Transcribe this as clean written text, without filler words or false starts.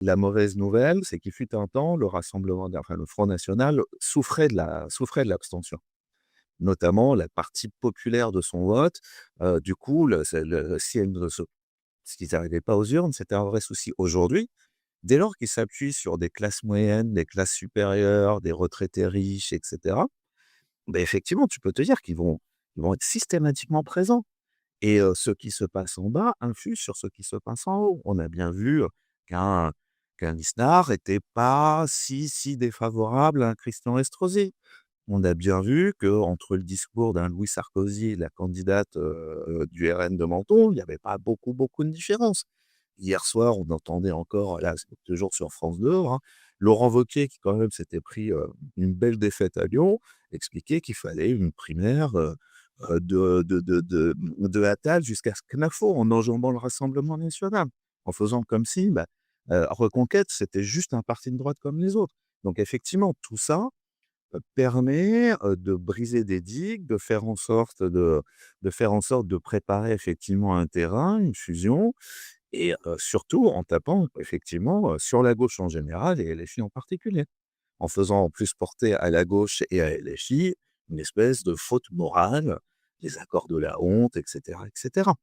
La mauvaise nouvelle, c'est qu'il fut un temps, le Front national souffrait de l'abstention. Notamment la partie populaire de son vote, du coup, si elle ne se s'ils n'arrivaient pas aux urnes, c'était un vrai souci. Aujourd'hui, dès lors qu'ils s'appuient sur des classes moyennes, des classes supérieures, des retraités riches et cetera, effectivement, tu peux te dire qu'ils vont être systématiquement présents et ce qui se passe en bas influe sur ce qui se passe en haut. On a bien vu, qu'un qu'un Lisnard était pas si défavorable à un Christian Estrosi. On a bien vu qu'entre le discours d'un Louis Sarkozy et la candidate, du RN de Menton, il n'y avait pas beaucoup de différence. Hier soir, on entendait encore, là, c'est toujours sur France 2, hein, Laurent Wauquiez qui quand même s'était pris, une belle défaite à Lyon, expliquait qu'il fallait une primaire, de Attal jusqu'à Knafo, en enjambant le Rassemblement national, en faisant comme si, Reconquête, c'était juste un parti de droite comme les autres. Donc effectivement, tout ça permet, de briser des digues, de faire en sorte de préparer effectivement un terrain, une fusion et surtout en tapant effectivement, sur la gauche en général et LFI en particulier. En faisant en plus porter à la gauche et à LFI une espèce de faute morale, les accords de la honte et cetera et cetera.